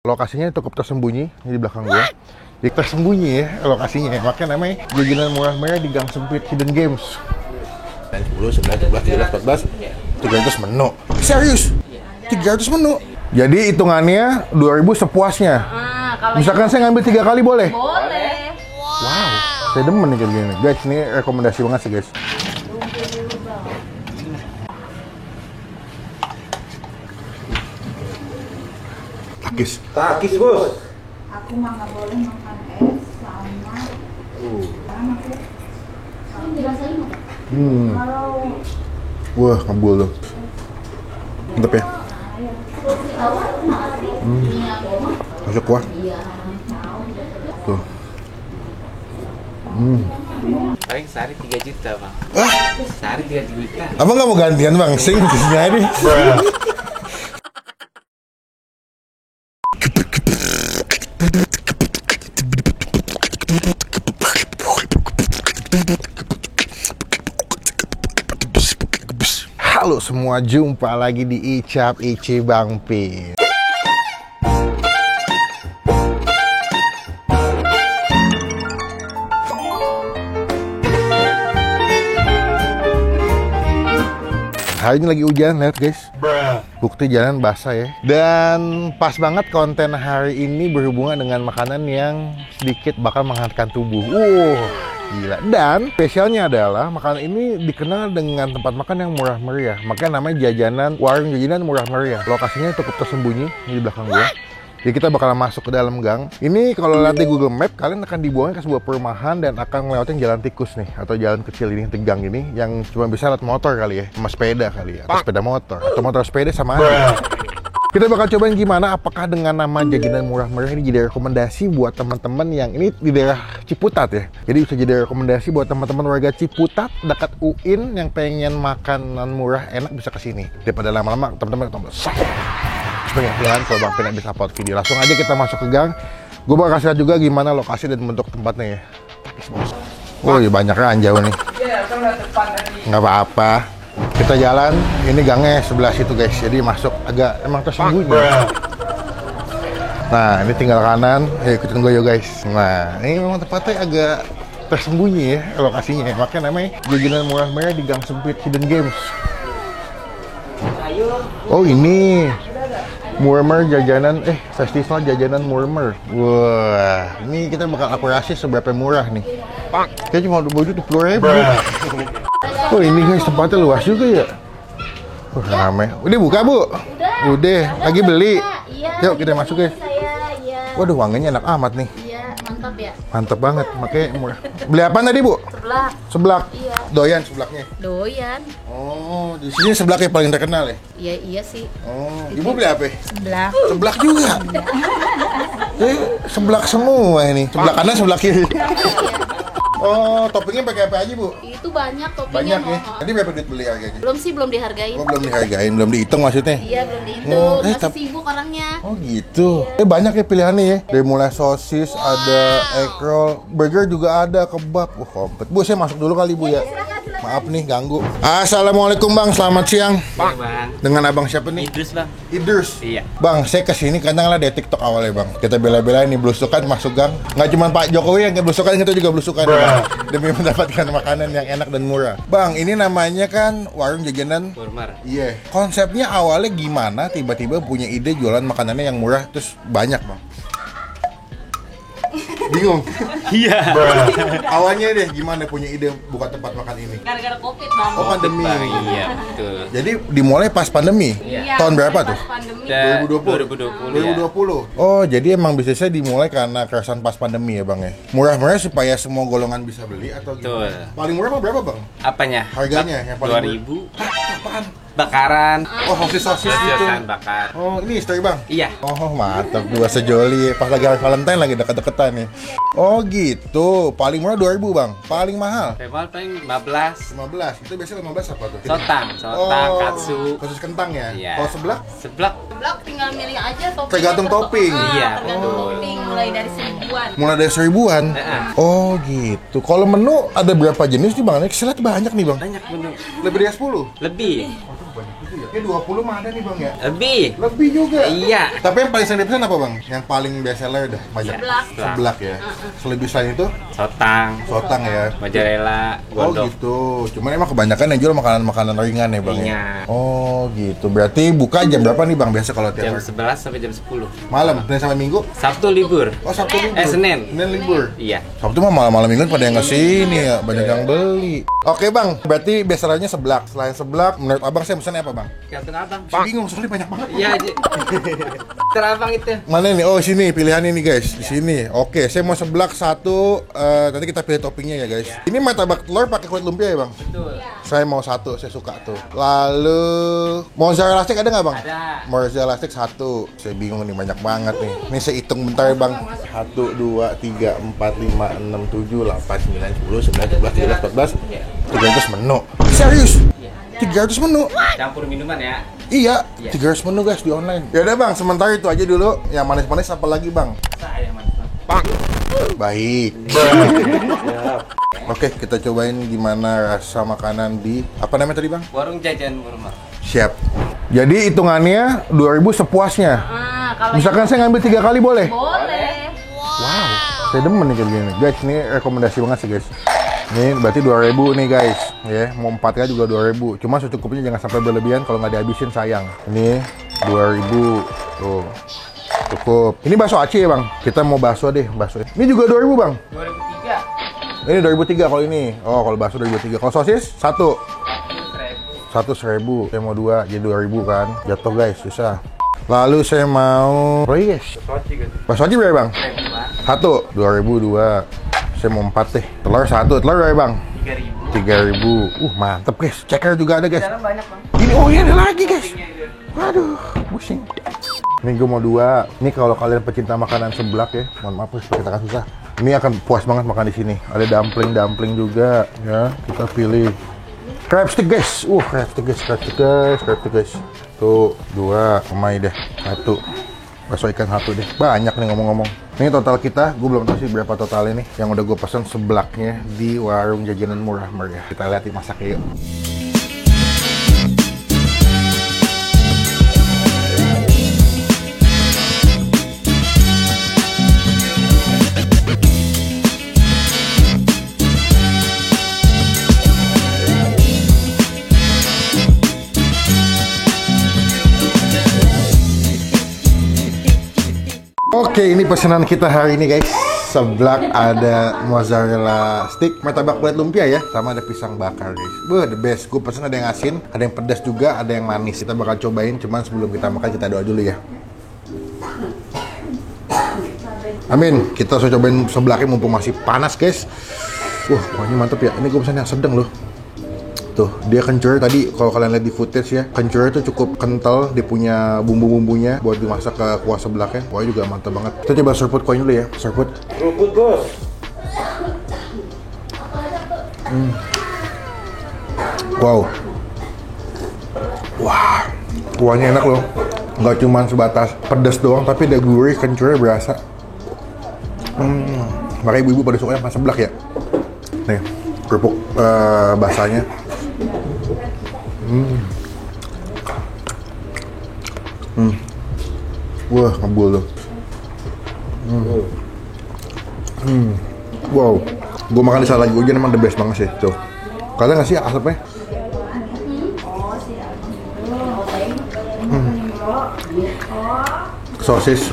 Lokasinya cukup tersembunyi di belakang gue. Tersembunyi ya lokasinya, makanya namanya jajanan murah-murah di gang sempit Hidden Games. 10, 11, 12, 13, 14, 300 menu. Serius? 300 menu? Jadi hitungannya 2000 sepuasnya. Misalkan saya ngambil 3 kali boleh? Boleh. Wow, saya demen nih kayak gini. Guys, ini rekomendasi banget sih guys. Takis bos. Aku mah nggak boleh makan es sama. Kalau Wah, ngebul tuh. Mantap ya. Masuk kuah. Tuh. Paling sehari 3 juta bang. Sehari 3 juta. Abang nggak mau gantian bang? Sing di sini aja nih. Halo semua, jumpa lagi di Icap Ici Bang Pi. Hari ini lagi hujan, lihat guys. Bukti jalan basah ya. Dan pas banget konten hari ini berhubungan dengan makanan yang sedikit bakal menghangatkan tubuh. Gila. Dan spesialnya adalah makanan ini dikenal dengan tempat makan yang murah meriah. Makanya namanya warung jajanan murah meriah. Lokasinya cukup tersembunyi di belakang gue. Jadi kita bakalan masuk ke dalam gang. Ini kalau lihat di Google Map, kalian akan dibawa ke sebuah perumahan dan akan ngelewatin jalan tikus nih, atau jalan kecil ini, di gang ini, yang cuma bisa lewat motor kali ya, sama sepeda kali ya, atau sepeda motor, atau motor sepeda sama aja. Kita bakal cobain gimana, apakah dengan nama jajanan murah meriah ini jadi rekomendasi buat teman-teman yang ini di daerah Ciputat ya. Jadi bisa jadi rekomendasi buat teman-teman warga Ciputat dekat UIN yang pengen makanan murah enak bisa kesini. Daripada lama-lama teman-teman tombol pilihan kalau Bang Pin bisa upload video. Langsung aja kita masuk ke gang. Gue bakal kasih lihat juga gimana lokasi dan bentuk tempatnya ya. Oh iya, banyak ranjau nih. Nggak apa-apa. Kita jalan, ini gangnya sebelah situ guys. Jadi masuk agak emang tersembunyi. Nah ini tinggal kanan. Ikutin gue yuk guys. Nah ini memang tempatnya agak tersembunyi ya lokasinya. Makanya namanya jajanan murah-murah di gang sempit Hidden Games. Oh ini Murmer jajanan, festival jajanan Murmer. Wah, ini kita bakal akurasi seberapa murah nih. Kayaknya cuma 20.000. Oh ini guys, tempatnya luas juga ya. Rame. Udah buka bu? Udah. Lagi beli? Iya. Yuk kita masuk guys. Waduh, wanginya enak amat nih. Iya, mantap ya. Mantap banget, makanya murah. Beli apa tadi bu? Seblak. Seblak. Iya. Doyan seblaknya. Doyan. Oh, di sini seblak yang paling terkenal ya? Iya sih. Oh, ibu beli apa? Seblak. Seblak juga. Seblak semua ini. Seblak kanan, seblak kiri. Oh, toppingnya pakai apa aja bu? Itu banyak toppingnya. Banyak ya. Tadi berapa duit beli harganya? Belum dihargain. Oh, belum dihargain, belum dihitung maksudnya? Iya, belum dihitung. Masih tapi sibuk orangnya. oh gitu. Banyak ya pilihannya ya. Dari mulai sosis, ada egg roll, burger juga ada, kebab. Komplit. Bu, saya masuk dulu kali bu ya. Maaf nih ganggu. Assalamualaikum bang, selamat siang. Bang. Dengan abang siapa nih? Idrus bang. Idrus. Iya. Bang, saya kesini kadang lah dari TikTok awalnya bang. Kita bela-belain nih belusukan masuk gang. Nggak cuma Pak Jokowi yang belusukan, kita juga belusukan ya, bang. Demi mendapatkan makanan yang enak dan murah. Bang, ini namanya kan warung jajanan Murmer. Iya. Konsepnya awalnya gimana? Tiba-tiba punya ide jualan makanannya yang murah terus banyak bang. Bingung. Iya. Awalnya deh gimana punya ide buka tempat makan ini? Gara-gara Covid, Bang. Oh pandemi. Iya betul. Jadi dimulai pas pandemi. Iya. Tahun berapa tuh? Pas pandemi. 2020. 2020. Oh, jadi emang bisnisnya dimulai karena keresahan pas pandemi ya, Bang ya. Murah-murah supaya semua golongan bisa beli atau gimana? Betul. Paling murah berapa, Bang? Apanya? Harganya yang paling 2000. Apaan? Bakaran. Oh, sosis gitu. Sosis bakar. Oh, ini istri, Bang? Iya. Oh, mantap. Dua sejoli. Pas lagi Valentine lagi deket-deketan nih. Oh, gitu. Paling murah 2000, Bang. Paling mahal Pemal paling 15. 15. Itu biasanya 15 apa tuh? Sotang, katsu. Sosis kentang ya? Iya. Kalau seblak? Seblak. Seblak tinggal milih aja topping. Tergantung topping. Iya, Tergantung betul. topping mulai dari 1000-an. Mulai dari 1000-an? Oh, gitu. Kalau menu ada berapa jenis nih, Bang? Saya lihat banyak nih, Bang. Banyak bener. Lebih dari 10? Lebih. banyak itu ya. Kayak 20 mah ada nih Bang ya? Lebih juga? Iya. Tapi yang paling sering dipesan apa Bang? Yang paling best seller dah? Banyak. Seblak ya? Selebih selain itu? Sotang ya? Mozzarella, Oh gondok. gitu. Cuman emang kebanyakan yang jual makanan-makanan ringan ya Bang ya? Ringan. Oh gitu. Berarti buka jam berapa nih Bang biasa kalau tiap Jam hari? 11 sampai jam 10. Malam, Senin sampai Minggu? Sabtu libur. Oh Sabtu libur? Senin. Senin libur? Iya. Sabtu mah malam-malam mingguan pada yang kesini ya, banyak yang beli. Oke Bang, berarti biasanya seblak. Selain seblak, menurut Abang saya pesannya apa Bang? Gantung abang. Saya bingung, soalnya banyak banget. Iya aja. Terabang itu. Mana nih? Oh sini, pilihannya nih guys, di sini. Oke, saya mau seblak satu. Nanti kita pilih toppingnya ya guys. Ini martabak telur pakai kulit lumpia ya Bang? Betul. Saya mau satu, saya suka tuh. Lalu mozzarella stick ada nggak Bang? Ada. Mozzarella stick satu. Saya bingung nih, banyak banget nih. Ini saya hitung bentar ya Bang. 1, 2, 3, 4, 5, 6, 7, 8, 9, 10, 11, 12, 13, 14, 300 menu. Serius? 300 menu? Campur minuman ya. Iya, 300 menu guys di online. Ya udah Bang, sementara itu aja dulu. Yang manis-manis apa lagi Bang? Saya manis. Baik. Oke, kita cobain gimana rasa makanan di apa namanya tadi Bang? Warung jajan Burma. Siap. Jadi hitungannya 2.000 sepuasnya. Kalau Misalkan saya ngambil 3 kali boleh? boleh. Wow, saya demen nih kayak gini. Guys, ini rekomendasi banget sih guys. Ini berarti 2.000 nih guys. Ya, mau 4 kali juga 2.000. Cuma secukupnya, jangan sampai berlebihan, kalau nggak dihabisin sayang. Ini 2.000. Tuh. Cukup. Ini bakso aci ya Bang? Kita mau bakso deh, bakso. Ini juga 2.000 Bang? 2003. Ini 2.003 kalau ini. Oh, kalau bakso 2.003. Kalau sosis? 1. 1.000. Saya mau 2, jadi 2.000 kan. Jatuh guys, susah. Lalu saya mau... Oh iya guys. Bakso aci berapa Bang? 1. 2.002. Saya mau 4 deh. Telur 1. Telur berapa Bang? 3.000. Mantep guys. Ceker juga ada guys. Banyak bang. Ini, oh ini ada lagi guys. Waduh, pusing. Ini gue mau 2. Ini kalau kalian pecinta makanan seblak ya, mohon maaf guys, kita kan susah. Ini akan puas banget makan di sini. Ada dumpling juga ya. Kita pilih crab stick guys. Crab stick guys. Tuh 2, kemai deh. 1. Bakso ikan 1 deh. Banyak nih ngomong-ngomong. Ini total kita, gue belum tahu sih berapa total ini yang udah gue pesan seblaknya di warung jajanan murah meriah. Kita lihat masaknya yuk. Oke, ini pesanan kita hari ini guys. Seblak ada mozzarella stick, martabak kulit lumpia ya, sama ada pisang bakar guys. The best. Gue pesen ada yang asin, ada yang pedas juga, ada yang manis. Kita bakal cobain, cuman sebelum kita makan kita doa dulu ya. Amin. Kita langsung cobain seblaknya mumpung masih panas guys. Ini mantep ya. Ini gue pesan yang sedang loh. Tuh, dia kencur tadi, kalau kalian lihat di footage ya, kencur itu cukup kental, dia punya bumbu-bumbunya buat dimasak ke kuah seblaknya. Kuahnya juga mantap banget. Kita coba serput kuahnya dulu ya, serput. Serput bos. Wow. Wah, kuahnya enak loh. Nggak cuma sebatas pedas doang, tapi ada gurih, kencurnya berasa. Makanya ibu-ibu pada sukanya makan seblak ya. Nih, kerupuk basahnya. Wah, ngebul tuh. Wow, gue makan di saat lagi hujan emang the best banget sih. Tuh, kalian nggak sih asapnya? Sosis.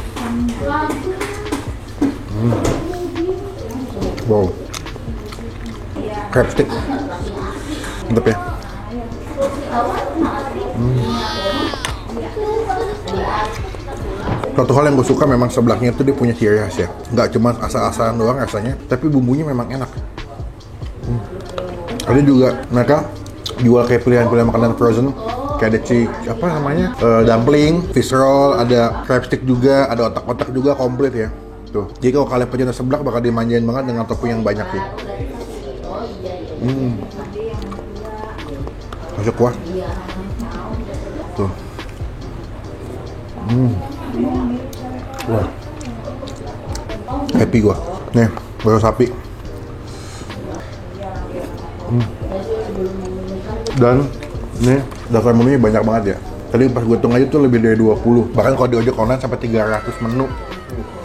Wow, crab stick. Mantep ya. Satu hal yang gue suka memang seblaknya itu dia punya ciri khas ya. Nggak cuma asal-asalan doang rasanya, tapi bumbunya memang enak. Ada juga mereka jual kayak pilihan-pilihan makanan frozen, kayak ada apa namanya, dumpling, fish roll, ada crab stick juga, ada otak-otak juga, komplit ya. Tuh, jadi kalau kalian pecinta seblak bakal dimanjain banget dengan topping yang banyak sih. Masuk kuah. Tuh. Wah. Happy gua. Nih, bakso sapi. Dan Ini daftar menunya banyak banget ya. Tadi pas gue hitung aja tuh lebih dari 20. Bahkan kalau di ojek online sampai 300 menu.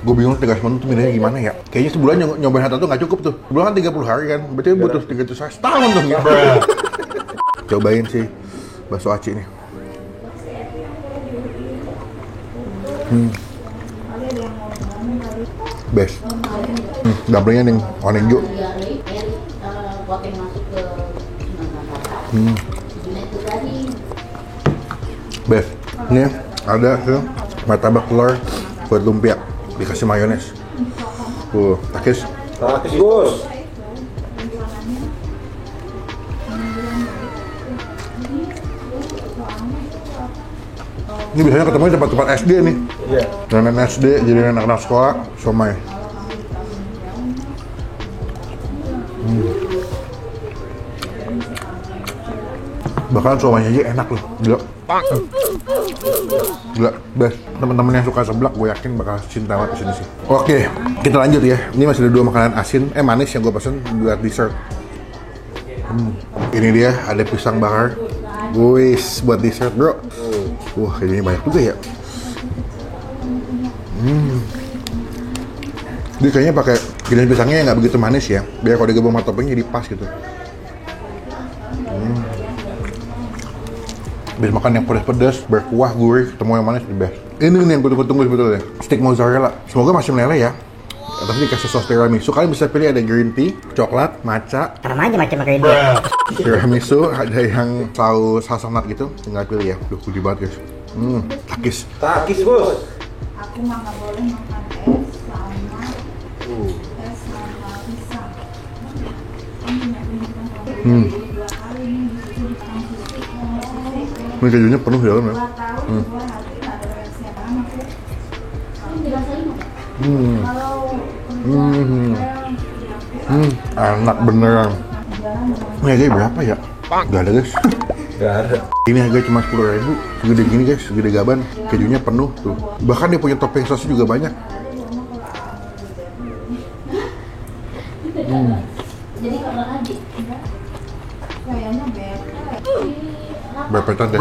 Gue bingung 300 menu tuh milihnya gimana ya. Kayaknya sebulan nyobain satu tuh nggak cukup tuh. Sebulan kan 30 hari kan. Berarti butuh 300 hari setahun tuh. Cobain sih bakso aci nih. Best. Doublenya nih warna hijau. Best. Ini ada tuh martabak telur buat lumpia dikasih mayones. Takis. Takis bos. Ini biasanya ketemu di tempat-tempat SD nih. Iya. Dan SD jadi anak-anak sekolah somai. Bahkan somainya aja enak loh, gila. Gila, best. Teman-teman yang suka seblak, gue yakin bakal cinta banget kesini sih. Oke, kita lanjut ya. Ini masih ada 2 makanan asin, manis yang gue pesen buat dessert. Ini dia, ada pisang bakar. Wis, buat dessert bro. Wah, kayaknya banyak juga ya. Dia kayaknya pakai giliran pisangnya yang nggak begitu manis ya. Biar kalau digabung sama topping jadi pas gitu. Bisa makan yang pedas-pedas, berkuah, gurih, ketemu yang manis, the best. Ini nih yang gue tunggu-tunggu sebetulnya. Steak mozzarella. Semoga masih meleleh ya. Atasnya dikasih sos tiramisu. Kalian bisa pilih ada green tea, coklat, matcha. Sama aja macam green tea. Tiramisu, ada yang saus hazelnut gitu. Tinggal pilih ya. Duh, putih banget guys. Takis. Takis bos. Aku nggak boleh makan es sama pisang. Ini kejunya penuh di dalam ya. Enak beneran. Ini harganya berapa ya? Gak ada guys. Gak ada. Ini harga cuma 10.000. Segede gini guys, segede gaban. Kejunya penuh tuh. Bahkan dia punya topping sosnya juga banyak. Jadi kalau lagi Kayaknya bete. Berpetan deh.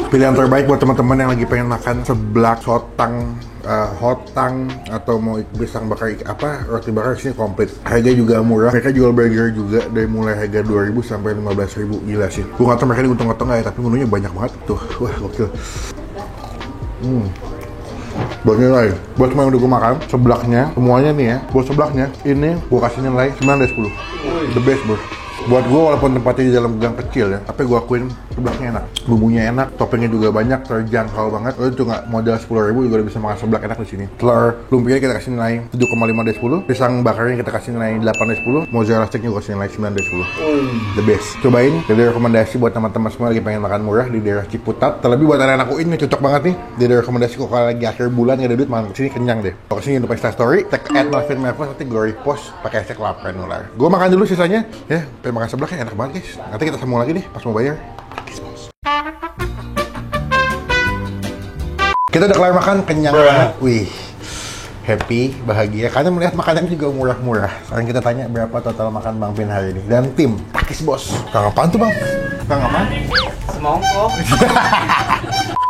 Pilihan terbaik buat teman-teman yang lagi pengen makan seblak, hotang, atau mau pisang bakar roti bakar sini komplit. Harga juga murah. Mereka jual burger juga dari mulai harga 2.000 sampai 15.000. Gila sih. Gue nggak tahu mereka diuntung-untung nggak ya, tapi menunya banyak banget tuh. Wah, gokil. Buat nilai, buat semua yang udah gue makan, seblaknya, semuanya nih ya, buat seblaknya, ini gue kasih nilai 9 dari 10. The best bro. Buat gue walaupun tempatnya di dalam gang kecil ya, tapi gue akuin seblaknya enak, bumbunya enak, toppingnya juga banyak, terjangkau banget. Lo tuh nggak modal 10.000 juga udah bisa makan seblak enak di sini. Telur lumpianya kita kasih nilai 7,5 dari 10, pisang bakarnya kita kasih nilai 8 dari 10, mozzarella sticknya gue kasih nilai 9 dari 10. The best. Cobain, jadi rekomendasi buat teman-teman semua lagi pengen makan murah di daerah Ciputat. Terlebih buat anak-anak UIN ini cocok banget nih. Jadi rekomendasi kok kalau lagi akhir bulan nggak ada duit makan kesini kenyang deh. Kalau kesini lupa Instastory, tag @melvinmevos, nanti gue repost pakai hashtag #laprenular. Gue makan dulu sisanya, ya. Pengen makan seblaknya enak banget guys. Nanti kita sambung lagi nih pas mau bayar. Kita udah kelar makan, kenyang banget. Wih, happy, bahagia. Karena melihat makanannya juga murah-murah. Sekarang kita tanya berapa total makan Bang Vin hari ini. Dan tim, Takis bos. Kang apaan tuh bang? Kang apaan? Semongko.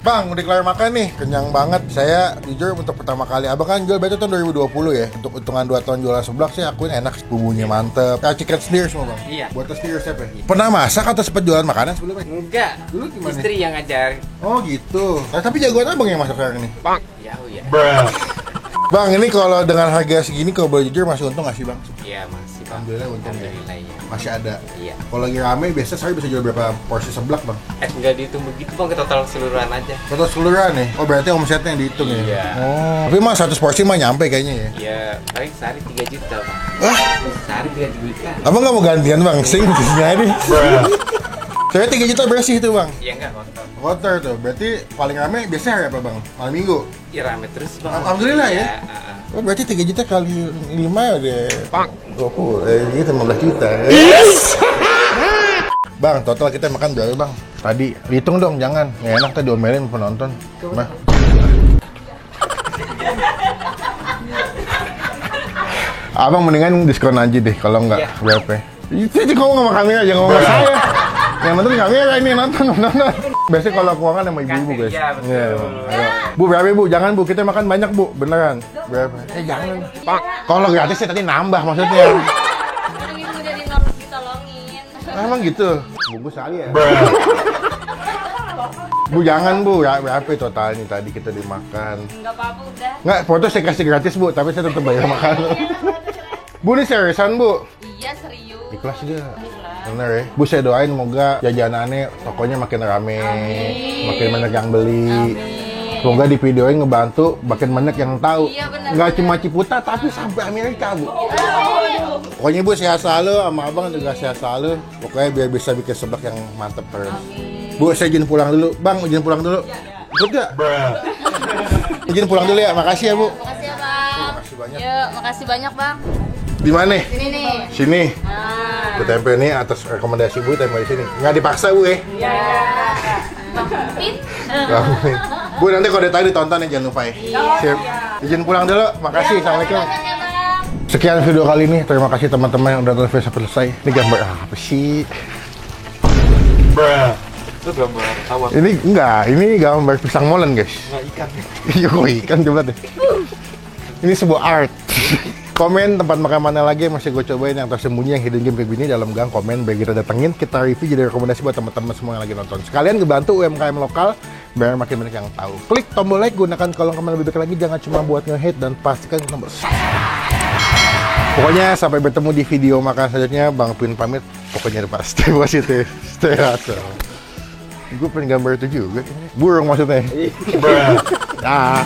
Bang, udah kelar makan nih, kenyang banget. Saya jujur untuk pertama kali, abang kan jual batu tahun 2020 ya. Untuk hitungan 2 tahun jualan seblak sih akuin enak, bumbunya mantep. Racikan sendiri semua bang? Iya. Buat sendiri siapa ya? Pernah masak atau sempat jualan makanan sebelumnya? Enggak. Dulu gimana? Istri yang ngajarin. Oh gitu. Nah, tapi jagoan abang yang masak sekarang ini? Jauh ya. Bang, ini kalau dengan harga segini, kalau boleh jujur masih untung nggak sih bang? Iya masih bang. Alhamdulillah untung ya. Alhamdulillah ya. Masih ada. Iya. Kalau lagi rame, biasa saya bisa jual berapa porsi seblak bang? Enggak dihitung begitu bang, ke total keseluruhan aja. Total keseluruhan nih? Oh berarti omsetnya yang dihitung ya? Iya. Oh, tapi mah 100 porsi mah nyampe kayaknya ya? Iya, paling sehari 3 juta bang. Ah, Sehari 3 juta. abang nggak mau gantian bang? Sing bisnisnya ini. Saya 3 juta bersih itu bang? Iya enggak kotor. Kotor tuh, berarti paling rame biasanya hari apa bang? Malam minggu? Iya rame terus bang. Alhamdulillah ya? Iya, Oh berarti 3 juta kali 5 udah 20, gitu 15 juta. Bang, total kita makan berapa bang? Tadi, hitung dong jangan. Nggak enak tadi diomelin penonton. Mah. Abang mendingan diskon aja deh kalau nggak Iya. berapa. Itu ngomong sama kamera, jangan ngomong sama saya. Yang penting kamera ini nonton. Biasanya kalau keuangan sama ibu-ibu guys. Iya, betul. Iya, ayo. Bu, berapa Bu? Jangan Bu, kita makan banyak Bu, beneran. Berapa? Jangan. Kalau gratis sih tadi nambah maksudnya. Kadang ibu jadi harus ditolongin. Emang gitu? Bungkus sekali ya? Bu, jangan Bu, ya, berapa totalnya tadi kita dimakan? Enggak apa-apa udah. Nggak, foto saya kasih gratis Bu, tapi saya tetap bayar makan. Bu, ini seriusan Bu? Iya serius. Ikhlas juga. Bener ya? Bu, saya doain semoga jajanannya tokonya makin rame, makin banyak yang beli. Semoga di videonya ngebantu makin banyak yang tahu. Iya, bener. Nggak cuma Ciputa, tapi sampai Amerika Bu. Pokoknya Bu sehat selalu, sama abang juga sehat selalu. Pokoknya biar bisa bikin seblak yang mantep terus. Bu, saya izin pulang dulu. Bang, izin pulang dulu. Ikut gak? Izin pulang dulu ya, makasih ya Bu. Makasih ya bang. Makasih banyak. Yuk, makasih banyak bang. Di mana? Sini nih. Sini. Nah. Kita tempel nih atas rekomendasi Bu, tempel di sini. Nggak dipaksa Bu ya. Iya. Bang Pin. Amin. Bu, nanti kalau udah tahu ditonton ya, jangan lupa ya. Sip. Izin pulang dulu. Makasih. Assalamualaikum. Makasih ya bang. Sekian video kali ini. Terima kasih teman-teman yang udah nonton sampai selesai. Ini gambar apa sih? Itu gambar awan. Ini enggak. Ini gambar pisang molen, guys. Nggak ikan. Iya, kok ikan coba deh. Ini sebuah art. Komen tempat makan mana lagi yang masih gue cobain yang tersembunyi yang hidden game kayak gini dalam gang komen biar kita datengin, kita review jadi rekomendasi buat teman-teman semua yang lagi nonton. Sekalian ngebantu UMKM lokal biar makin banyak yang tahu. Klik tombol like, gunakan kolom komentar lebih baik lagi, jangan cuma buat nge-hate dan pastikan tombol subscribe. Pokoknya sampai bertemu di video makan selanjutnya. Bang Pin pamit. Pokoknya udah pasti positif, stay hustle. Gue pengen gambar itu juga. Burung maksudnya. Dah.